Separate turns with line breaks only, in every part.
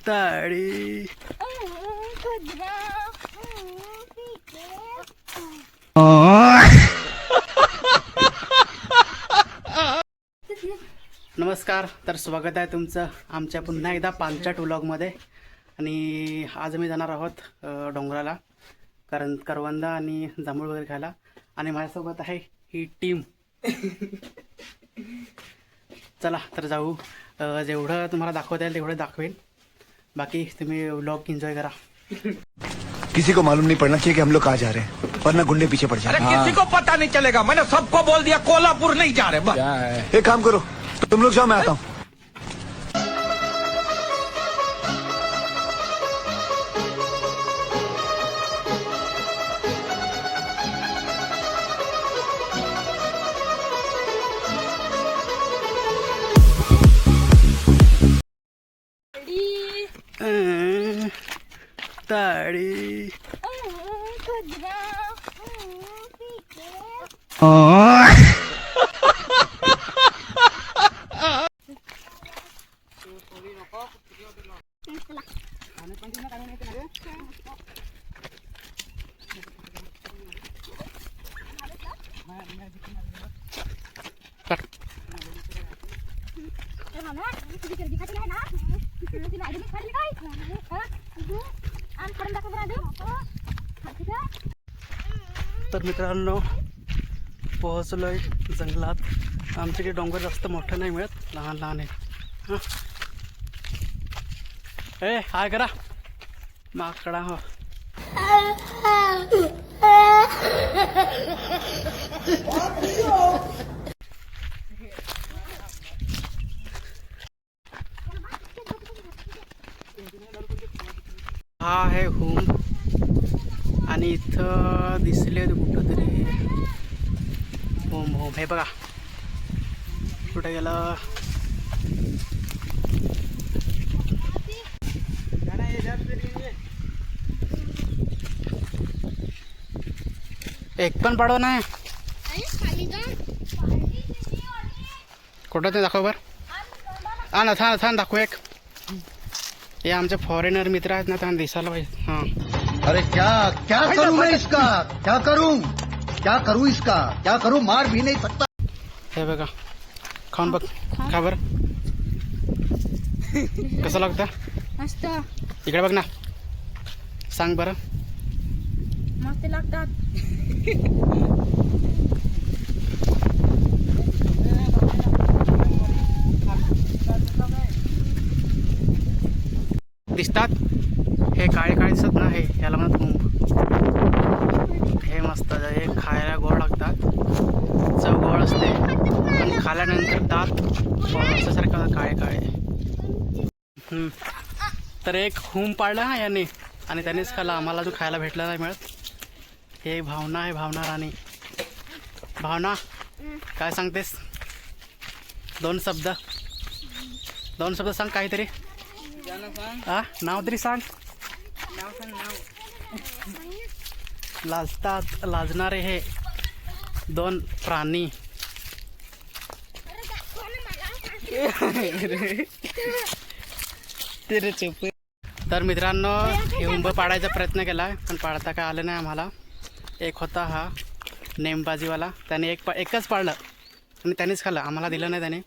ताडी नमस्कार. तर स्वागत आहे तुमचं आमच्या पुन्हा एकदा पानचट व्लॉगमध्ये. आणि आज मी जाणार आहोत डोंगराला, कारण करवंद आणि जांभूळ वगैरे खायला. आणि माझ्यासोबत आहे ही टीम. चला तर जाऊ. जेवढं तुम्हाला दाखवता येईल तेवढं दाखवेन. बाकी तुम्ही व्लॉग एंजॉय करा.
किसी को मालूम नहीं पड़ना चाहिए कि हम लोग कहाँ जा रहे हैं, वरना गुंडे पीछे पड़ जाए.
किसी को पता नहीं चलेगा. मैंने सबको बोल दिया कोल्हापुर नहीं जा रहे. बस
एक काम करो, तुम लोग जाओ, मैं आता हूँ.
ताडी तर मित्रांनो, पोहोचलोय जंगलात. आमच्याकडे डोंगर जास्त मोठं नाही मिळत, लहान लहान आहे. ए हाय करा माकडा. हो हा आहे होम. आणि इथं दिसले कुठं तरी होम. होम हे बघा कुठे गेलं. एक पण पाडव नाही. कुठं ते दाखव बर. हा ना थांब थांब दाखव. एक हे आमचे फॉरेनर मित्र आहेत ना, त्यांना दिसायला पाहिजे. हां
अरे क्या क्या करूं मैं इसका, क्या करूं इसका, क्या करूं, मार भी नहीं सकता.
हे बघा खाऊन बघ. खा बर कसं लागतं.
मस्त
इकडे बघ ना, सांग बरं.
मस्त लागतात.
दिसतात हे काळे काळे दिसत ना, हे याला म्हणत मुंब. हे मस्त हे खायला गोड लागतात. चव गोड असते, पण खाल्यानंतर दात सारखं काळे काळे. तर एक हुम पाळला ना याने, आणि त्यानेच खाल्ला. आम्हाला जो खायला भेटला नाही मिळत. हे भावना आहे, भावना राणी. भावना काय सांगतेस. दोन शब्द सांग काहीतरी. हा नाव तरी सांग. लाजणारे हे दोन प्राणी. तर मित्रांनो, हे उंब पाडायचा प्रयत्न केला, पण पाडता काय आलं नाही आम्हाला. एक होता हा नेमबाजीवाला, त्याने एकच पाडलं आणि त्यानेच खाल्लं. आम्हाला दिलं नाही त्याने.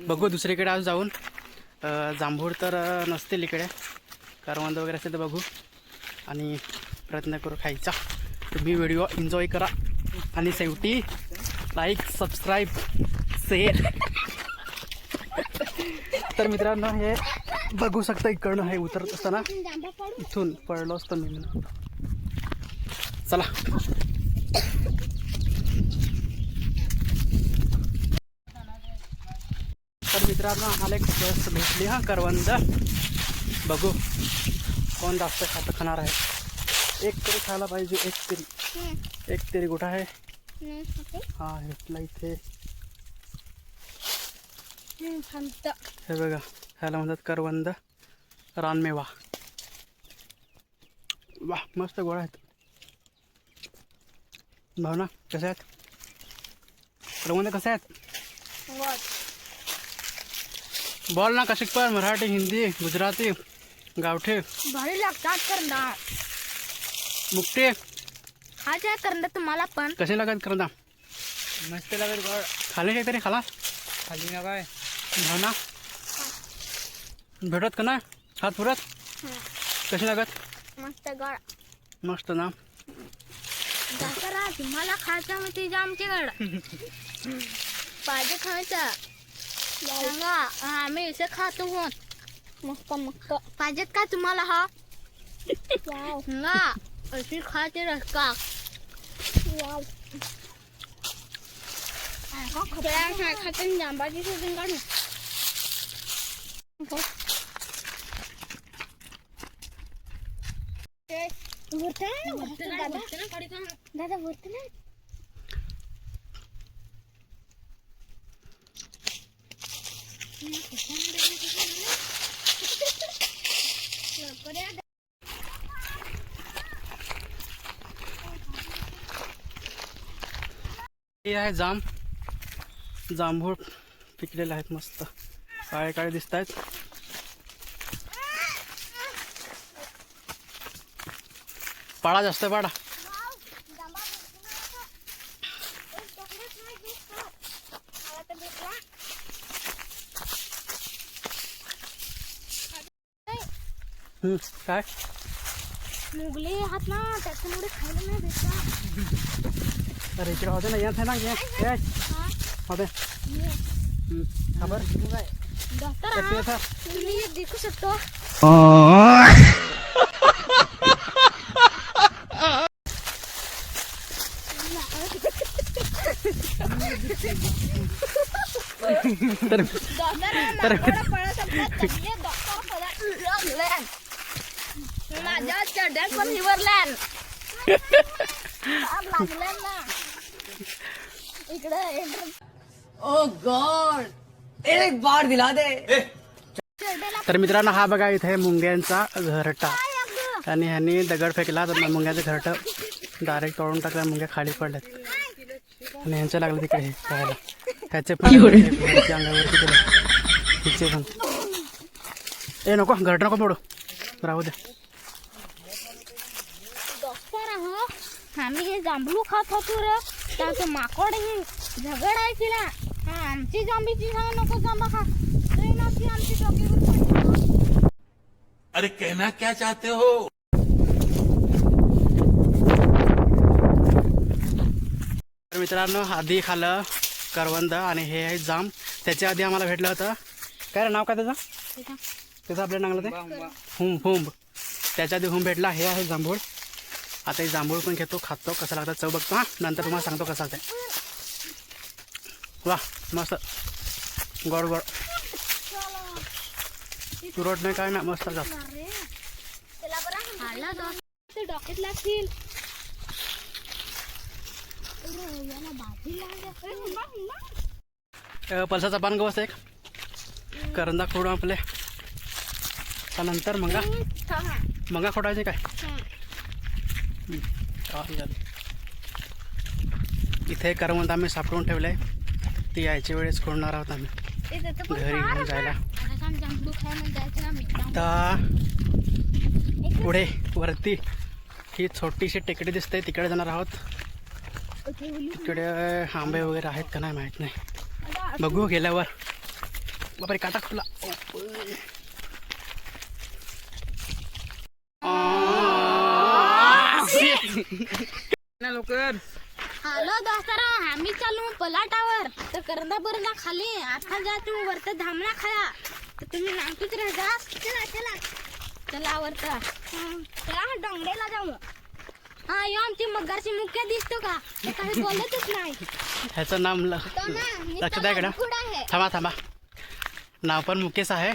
बघू दुसरीकडे आज जाऊन. जांभूळ तर नसतील इकडे, करवंद वगैरे असेल तर बघू आणि प्रयत्न करू खायचा. तुम्ही व्हिडिओ एन्जॉय करा आणि शेवटी लाईक, सबस्क्राईब, शेअर. तर मित्रांनो, हे बघू शकता इकडनं हे उतरत असताना इथून पडलो असतो मी. चला तर मित्रांनो, आम्हाला एक बस भेटली. हा करवंद. बघू कोण जास्त खाणार आहे. एक तरी खायला पाहिजे. एक तरी कुठं आहे. हा भेटला इथे. हे बघा, ह्याला म्हणतात करवंद रानमेवा. वा मस्त गोड आहेत. भावना कसे आहेत. करवंद कसे आहेत. बोल ना कशी पण मराठी हिंदी गुजराती गावठी
भारी लागतात करंदा.
मुकटे
खायचं आहे करंदा तुम्हाला पण.
कशी लागत करंदा
मस्त लागत गोड.
खाली काय तरी खाला
खाली ना काय
हो ना भेटत का ना हात पुरत कशी लागत
मस्त गड.
मस्त ना
दसरा तुम्हाला खायचं मग ते आमच्याकडं पाहिजे खायचं सांगा. आम्ही इथे खातो होत. मस्त मस्त पाहिजेत का तुम्हाला हा सांगा. अशी खायची रस्का खाते जांबाची शोधून काढू. दादा बोलते ना
हे आहे जांभूळ पिकलेले आहेत मस्त काळे काळे दिसत आहेत. पाडा जास्त पाडा काय
मुगले आहात ना त्याच्यामुळे खायला नाही भेटत.
अरे इकडे होते ना येत आहे ना ये होते खबर
डॉक्टर तुम्ही एक देखू शकतो.
तर
माझ्या चड्यात पण हिवरल्यान लागल्यान ना इकडे
ओ गॉड एक बार दिला दे.
तर मित्रांनो हा बघा इथे मुंग्यांचा घरटा आणि ह्यांनी दगड फेकला तर मुंग्याचं घरटं डायरेक्ट तोडून टाकला. मुंग्या खाली पडल्यात आणि ह्यांचं लागलं तिकडे हे करायला. त्याचे पण अंगावरती केलं तिचे पण. ए नको घरट नको मोडू राहू दे.
डॉक्टर आहो आम्ही हे जांभळू खात होतो रे त्याचं माकड हे झगड आहे तिला. हा आमची जांभीची सांग नको जांबा खा तरी नक्की आमची डोक्यावर पडली.
अरे कहना क्या चाहते हो.
तर मित्रांनो आधी खाल्लं करवंद आणि हे आहे जाम. त्याच्या आधी आम्हाला भेटलं होतं काय रे नाव काय त्याचं त्याचं आपल्या नांगलं ते हुंब. त्याच्या आधी हुंब भेटला. हे आहे जांभूळ. आता हे जांभूळ पण घेतो खातो कसं लागतं चव बघतो. हां नंतर तुम्हाला सांगतो कसं ते. वा मस्त गोड गोड तुरट नाही काय ना मस्त जात.
त्याला बरं खाल्ला ते डॉक्टर लागतील.
पलसाचा पान गवस एक करंदा खोडून आपले त्यानंतर मंगा खोडायचे काय इथे करवंद आम्ही सापडून ठेवले. ती यायच्या वेळेस खोडणार आहोत आम्ही घरी घेऊन जायला. आता पुढे वरती ही छोटीशी टेकडी दिसते तिकडे जाणार आहोत. तिकडे आंबे वगैरे आहेत का नाही माहीत नाही बघू गेल्यावर. बापरे काटा खुला.
लवकर
हॅलो दोस्तारा आम्ही चालू पलाटावर तर करंदा बरंदा खाली आता जा तू वरत धामणा खाया तर तुम्ही नागतूच राहा. चला चला चला वरत चला डोंगरेला जाऊ. हा यो आमची मगारची मुख्य दिसतो का ते काही बोलतच नाही.
ह्याचं नाम लक्ष द्या इकडं. थांबा नाव पण मुकेश आहे.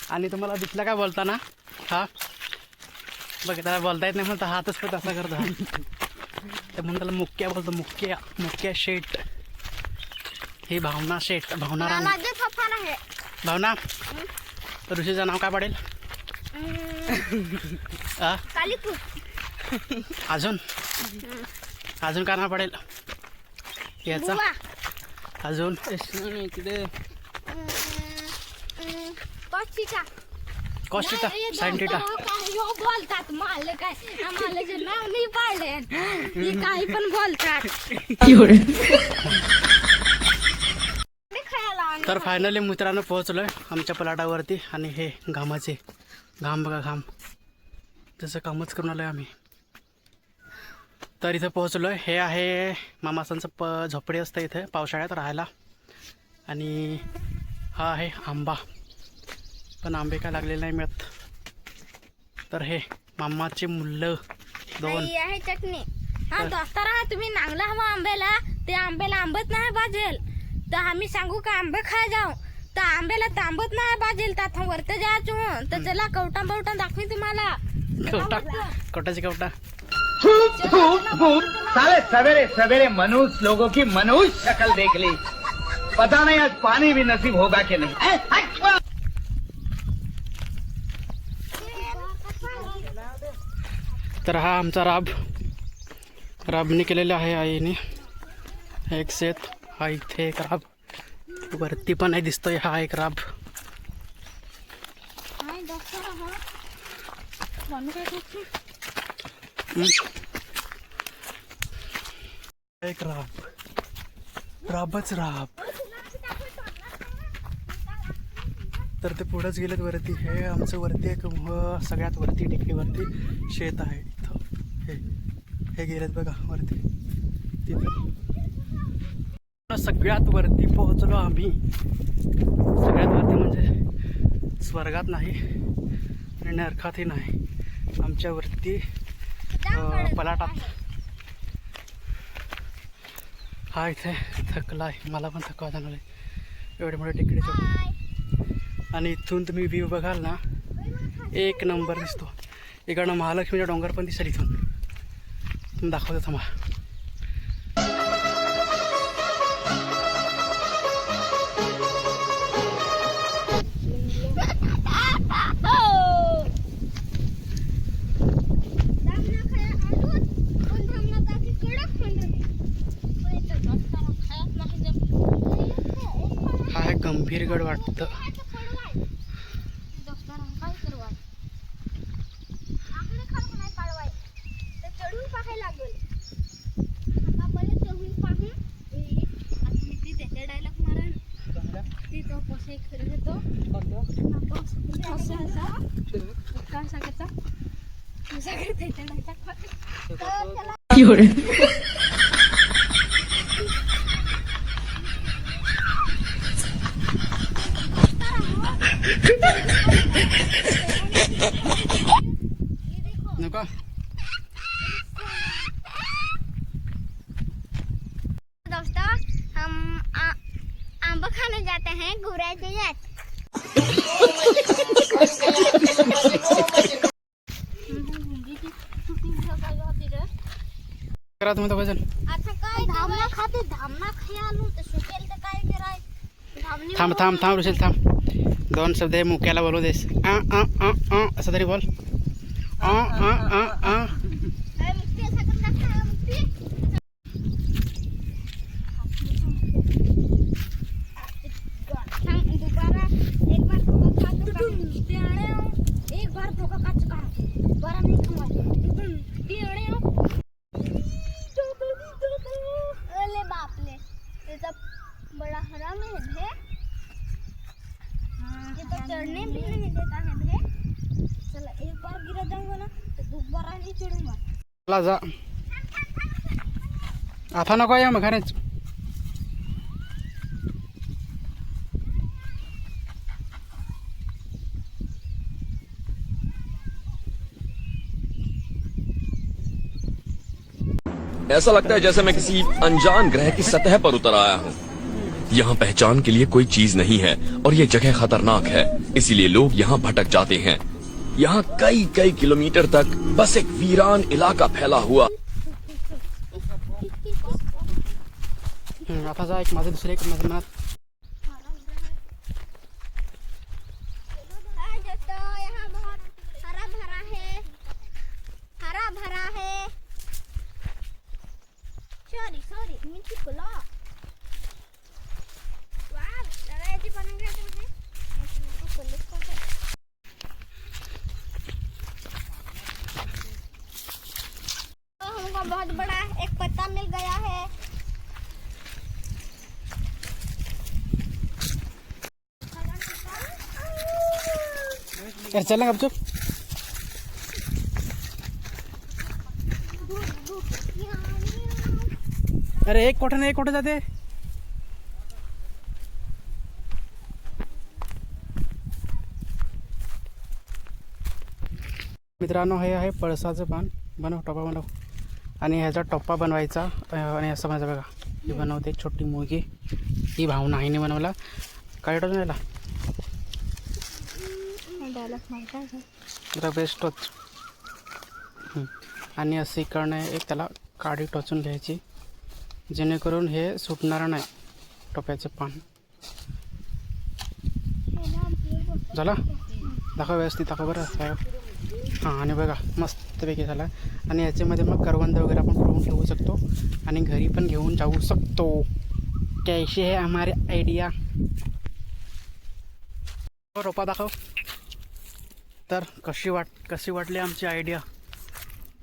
आणि तुम्हाला दिसला काय बोलताना हा बघ त्याला बोलता येत नाही म्हणून हातच पण तसा करतो. ते म्हणून त्याला मुक्या बोलतो. मुक्या शेट. ही भावना शेट भावना राम
माझे पप्पा आहे
भावना. ऋषीचं नाव काय पडेल
कालीपूर.
अजून काय नाव पडेल याचा अजून
तिथे
कॉस्टिटा
कॉस्टिटा सायंटिटा
बोलतात मला काय आम्हाला जे नाव नाही पाडले ते काही पण बोलतात
तर फायनली मित्रांनो पोहोचलोय आमच्या पलाटावरती. आणि हे घामाचे घाम बघा, घाम तसं कामच करून आलोय आम्ही. तर इथं पोहोचलोय. हे आहे मामासांचं झोपडी असतं इथे पावसाळ्यात राहायला. आणि हा आहे आंबा, पण आंबे काय लागलेले नाही मिळत. तर हे मामाचे मुलं दोन.
ही आहे चटणी. हा दोस्तारा तुम्ही नांगला हवा आंब्याला, ते आंब्याला आंबत नाही बाजेल तर आम्ही सांगू का आंबे खाय जाऊ तर आंब्याला तांबत नाही बाजेल तर वरत जायचो तर चला कवटा बवटा दाखवी तुम्हाला.
कवटा, कवटाची कवटा.
साले सवेरे सवेरे मनुष्य लोगों की मनुष्य शक्ल देख ली. पता नहीं आज पानी भी नसीब होगा कि नहीं.
तर हा आमचा राबणी केलेला आहे आईने. एक शेत, हा इथे एक राब, वरती पण आहे दिसतोय हा एक राब. एक राब, राबच राब. तर ते पुढंच गेलेत वरती. हे आमचं वरती एक सगळ्यात वरती टेकडीवरती शेत आहे इथं. हे गेलेत बघा वरती. तिथं सगळ्यात वरती पोहोचलो आम्ही. सगळ्यात वरती म्हणजे स्वर्गात नाही आणि नरकातही नाही, आमच्या वरती पलाटात. हा इथे थकला आहे, मला पण थकवा जाणार आहे एवढे मोठे टेकडे चढून. आणि इथून तुम्ही व्ह्यू बघाल ना एक नंबर दिसतो. इकडनं महालक्ष्मीचा डोंगर पण दिसेल इथून. तुम्ही दाखवतो थांबा. हा आहे गंभीरगड वाटतं. नको
दोस्तों हम आंबा खाने जाते हैं गुरा जयत.
करा तुम्ही दोघं जण.
आता काय धामना खाते धामना खायला तर सुकेल तर काय कराय.
थांब थांब थांब ऋषल थांब. दोन शब्द हे मुक्याला बोलू देस. असं तरी बोल.
एक बार धोखा का चुका बड़ा नहीं कमाए. अरे बाप रे ये तो बड़ा हराम है. ये तो चढ़ने भी नहीं देता है भे. चला एक बार गिरा जाऊंगा ना तो दोबारा नहीं चढ़ूंगा.
चला जा. आता नको या मग खरंच.
ऐसा लगता है जैसे मैं किसी अनजान ग्रह की सतह पर उतर आया हूँ. यहाँ पहचान के लिए कोई चीज नहीं है और ये जगह खतरनाक है, इसीलिए लोग यहाँ भटक जाते हैं. यहाँ कई कई किलोमीटर तक बस एक वीरान इलाका फैला हुआ.
आता जा. एक माझं दुसरे एक माझं मनात.
यहाँ बहुत हरा भरा है. हरा भरा है. सॉरी मिठी खुला. वाह लगा ऐसी बन गया तुमने. ऐसे को पुलिस को
अरे चल ना गपचूप. अरे एक कुठे जाते. मित्रांनो हे आहे पळसाचं पान. बनव टप्पा बनव. आणि ह्याचा टप्पा बनवायचा. आणि असं माझं बघा ही बनवते छोटी मुलगी. ही भावना आईने बनवला. काय टोचून यायला जरा बेस्टच. आणि असे इकडनं एक त्याला काडी टोचून घ्यायची जेणेकरून हे सुटणार नाही टोप्याचं पान. झाला दाखव व्यवस्थित दाखव बरं. हां आणि बघा मस्तपैकी झाला. आणि याच्यामध्ये मग करवंद वगैरे आपण करून ठेवू शकतो आणि घरी पण घेऊन जाऊ शकतो. कैसे है हमारे आयडिया. रोपा दाखव. तर कशी वाटली आमची आयडिया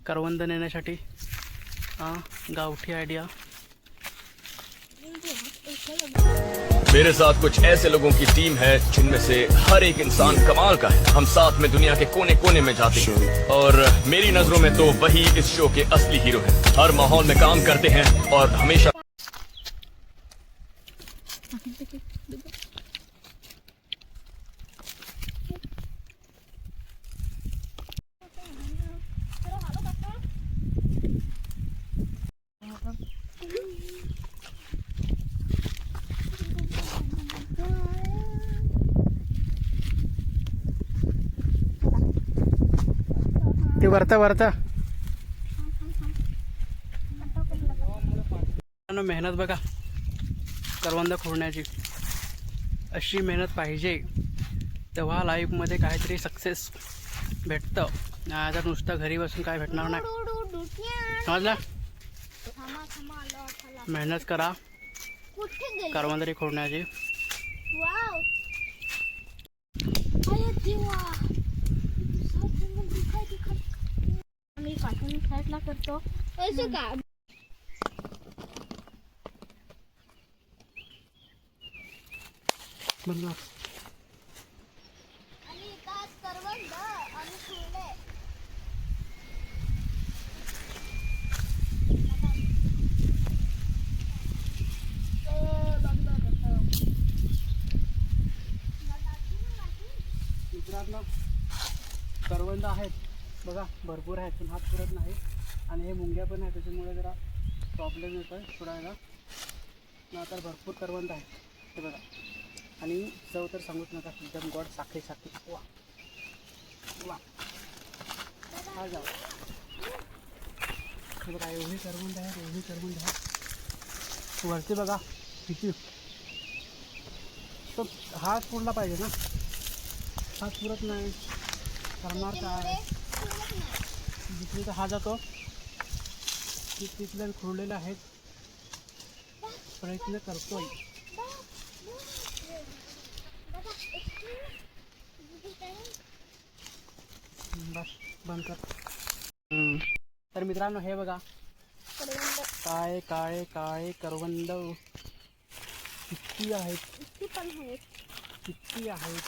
करवंद नेण्यासाठी. हां गावठी आयडिया.
मेरे साथ कुछ ऐसे लोगों की टीम है जिनमें से हर एक इंसान कमाल का है. हम साथ में दुनिया के कोने कोने में जाते हैं और मेरी नजरों में तो वही इस शो के असली हीरो हैं. हर माहौल में काम करते हैं और हमेशा
ते वरता मेहनत बघा करवंद खोडण्याची. अशी मेहनत पाहिजे तेव्हा लाईफमध्ये काहीतरी सक्सेस भेटतं. आता नुसतं घरी बसून काय भेटणार नाही. समजलं. मेहनत करा
कुठे गेली?
करवंदरी खोडण्याची.
वाव. अरे देवा. आम्ही कार्टून साईडला करतो. असं का?
बंद.
आणि काय करवंद आणि फुले.
मित्रांनो करवंद आहेत बघा भरपूर आहेत पण हात पुरत नाही. आणि हे मुंग्या पण आहेत त्याच्यामुळे जरा प्रॉब्लेम येतो आहे सोडायला. तर भरपूर करवंद आहेत ते बघा. आणि चव तर सांगूच नका एकदम गोड साखरे वा वा. हा जाऊ हे बघा एवढी करवंद आहे. वरती बघा किती. तो हात पुरला पाहिजे ना. हात पुरत नाही करणार काय. जिथले तर हा जातो तिथले खोडलेले आहेत. प्रयत्न करतोय. बस बंद कर. तर मित्रांनो हे बघा काळे काळे काळे करवंद किती आहेत. किती आहेत.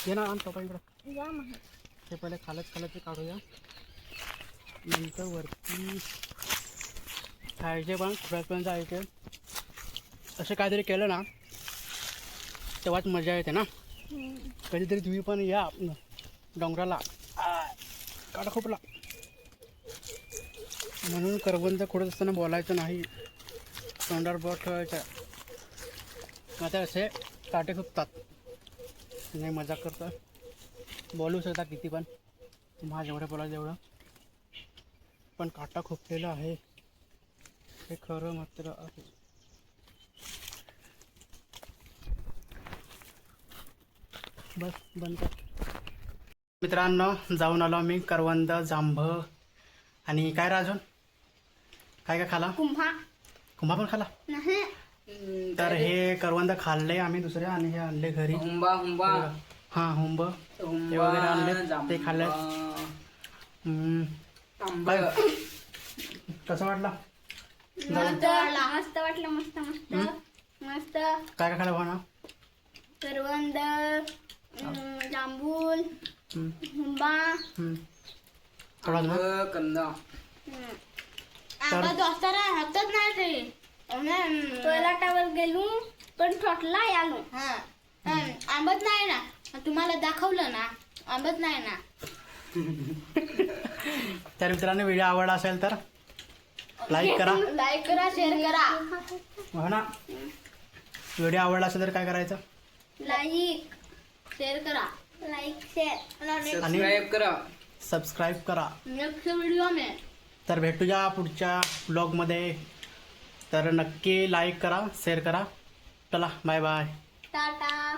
घे ना आण टोपा इकडं.
जाम आहे.
ते पहिले खालच काढूया. नंतर वरती खायचे पण खुऱ्यापर्यंत जायचे. असं काहीतरी केलं ना तेव्हाच मजा येते ना. कधीतरी तुम्ही पण या डोंगराला. काटा खोपला म्हणून करवंद खोडत असताना बोलायचं नाही. तोंडावर बोट ठेवायचं. आता असे काटे खुपतात. नाही मजा करतो. बोलू शकता किती पण तुम्हाला जेवढं बोलायचं तेवढं. पण काटा खुपलेला आहे हे खरं मात्र आहे. बस बंद कर. मित्रांनो जाऊन आलो मी करवंद जांभ आणि काय राजून काय खाला. कुंभा पण खाला.
नाही.
तर हे करवंद खाल्ले आम्ही दुसरे आणि हे आणले घरी. हां हुंब हे वगैरे आणले ते खाल्ले. कसं वाटलं.
मस्त वाटलं. मस्त
काय खाल्लं भावना.
करवंद जांभूल
हम्म,
हुंबा
हम्म. थोडा ना
कंदा
आंबा दोस्तारा हातच नाही ते पलाटावर गेलो पण छोटला आलो आंबत नाही ना तुम्हाला दाखवलं ना आंबत नाही ना.
तर मित्रांनो व्हिडिओ आवडला असेल तर लाईक करा.
लाईक करा शेअर करा.
हो ना. व्हिडिओ आवडला असेल तर काय करायचं?
लाईक शेअर करा. लाईक शेअर
आणि
सबस्क्राईब करा.
सबस्क्राईब करा.
नेक्स्ट व्हिडिओ में
तर भेटूया पुढच्या ब्लॉगमध्ये. तर नक्की लाईक करा शेअर करा. चला बाय बाय.
टाटा.